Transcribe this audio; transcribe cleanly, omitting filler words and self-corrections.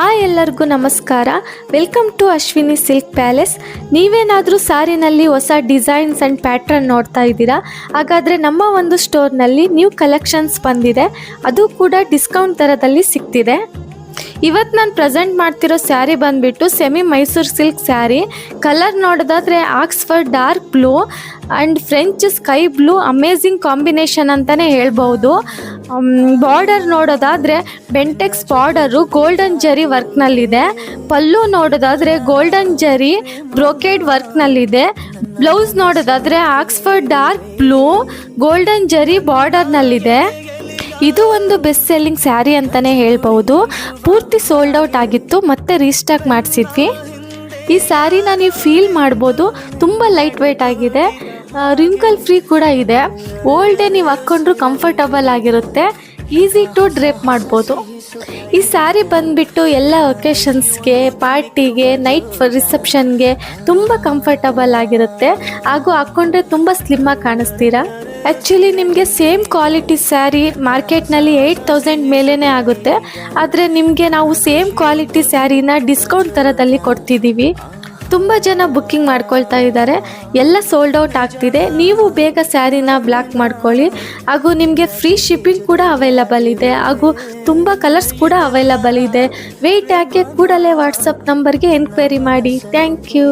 ಎಲ್ಲರಿಗೂ ನಮಸ್ಕಾರ. Welcome to Ashwini Silk Palace. ನೀವೇನಾದರೂ ಸಾರಿನಲ್ಲಿ ಹೊಸ ಡಿಸೈನ್ಸ್ ಆ್ಯಂಡ್ ಪ್ಯಾಟ್ರನ್ ನೋಡ್ತಾ ಇದ್ದೀರಾ? ಹಾಗಾದರೆ ನಮ್ಮ ಒಂದು ಸ್ಟೋರ್ನಲ್ಲಿ ನ್ಯೂ ಕಲೆಕ್ಷನ್ಸ್ ಬಂದಿದೆ, ಅದು ಕೂಡ ಡಿಸ್ಕೌಂಟ್ ದರದಲ್ಲಿ ಸಿಗ್ತಿದೆ. ಇವತ್ತು ನಾನು ಪ್ರೆಸೆಂಟ್ ಮಾಡ್ತಿರೋ ಸ್ಯಾರಿ ಬಂದುಬಿಟ್ಟು semi Mysore silk sari. Colour ನೋಡೋದಾದರೆ Oxford dark blue and French sky blue amazing combination ಅಂತಲೇ ಹೇಳ್ಬೋದು. ಬಾರ್ಡರ್ ನೋಡೋದಾದರೆ ಬೆಂಟೆಕ್ಸ್ ಬಾರ್ಡರು ಗೋಲ್ಡನ್ ಜರಿ ವರ್ಕ್ನಲ್ಲಿದೆ. ಪಲ್ಲು ನೋಡೋದಾದರೆ ಗೋಲ್ಡನ್ ಜರಿ ಬ್ರೋಕೆಡ್ ವರ್ಕ್ನಲ್ಲಿದೆ. ಬ್ಲೌಸ್ ನೋಡೋದಾದರೆ ಆಕ್ಸ್ಫರ್ಡ್ ಡಾರ್ಕ್ ಬ್ಲೂ ಗೋಲ್ಡನ್ ಜರಿ ಬಾರ್ಡರ್ನಲ್ಲಿದೆ. ಇದು ಒಂದು ಬೆಸ್ಟ್ ಸೆಲ್ಲಿಂಗ್ ಸ್ಯಾರಿ ಅಂತಲೇ ಹೇಳ್ಬೋದು. ಪೂರ್ತಿ ಸೋಲ್ಡ್ ಔಟ್ ಆಗಿತ್ತು, ಮತ್ತೆ ರೀಸ್ಟಾಕ್ ಮಾಡಿಸಿದ್ವಿ. ಈ ಸ್ಯಾರಿನ ನೀವು ಫೀಲ್ ಮಾಡ್ಬೋದು, ತುಂಬ ಲೈಟ್ ವೆಯ್ಟ್ ಆಗಿದೆ, ರಿಂಕಲ್ ಫ್ರೀ ಕೂಡ ಇದೆ. ಓಲ್ಡ್ ಡೇ ನೀವು ಹಾಕ್ಕೊಂಡ್ರು ಕಂಫರ್ಟಬಲ್ ಆಗಿರುತ್ತೆ, ಈಸಿ ಟು ಡ್ರೇಪ್ ಮಾಡ್ಬೋದು. ಈ ಸ್ಯಾರಿ ಬಂದುಬಿಟ್ಟು ಎಲ್ಲ ಒಕೇಶನ್ಸ್ಗೆ, ಪಾರ್ಟಿಗೆ, ನೈಟ್ ರಿಸೆಪ್ಷನ್ಗೆ ತುಂಬ ಕಂಫರ್ಟಬಲ್ ಆಗಿರುತ್ತೆ, ಹಾಗೂ ಹಾಕ್ಕೊಂಡ್ರೆ ತುಂಬ ಸ್ಲಿಮ್ಮಾಗಿ ಕಾಣಿಸ್ತೀರಾ. ಆ್ಯಕ್ಚುಲಿ ನಿಮಗೆ ಸೇಮ್ ಕ್ವಾಲಿಟಿ ಸ್ಯಾರಿ ಮಾರ್ಕೆಟ್ನಲ್ಲಿ 8,000 ಮೇಲೇ ಆಗುತ್ತೆ, ಆದರೆ ನಿಮಗೆ ನಾವು ಸೇಮ್ ಕ್ವಾಲಿಟಿ ಸ್ಯಾರಿನ ಡಿಸ್ಕೌಂಟ್ ದರದಲ್ಲಿ ಕೊಡ್ತಿದ್ದೀವಿ. ತುಂಬ ಜನ ಬುಕ್ಕಿಂಗ್ ಮಾಡ್ಕೊಳ್ತಾ ಇದ್ದಾರೆ, ಎಲ್ಲ ಸೋಲ್ಡ್ ಔಟ್ ಆಗ್ತಿದೆ. ನೀವು ಬೇಗ ಸ್ಯಾರಿನ ಬ್ಲಾಕ್ ಮಾಡ್ಕೊಳ್ಳಿ, ಹಾಗೂ ನಿಮಗೆ ಫ್ರೀ ಶಿಪ್ಪಿಂಗ್ ಕೂಡ ಅವೈಲಬಲ್ ಇದೆ, ಹಾಗೂ ತುಂಬ ಕಲರ್ಸ್ ಕೂಡ ಅವೈಲಬಲ್ ಇದೆ. ವೆಯ್ಟ್ ಯಾಕೆ, ಕೂಡಲೇ ವಾಟ್ಸಪ್ ನಂಬರ್ಗೆ ಎನ್ಕ್ವೈರಿ ಮಾಡಿ. Thank you.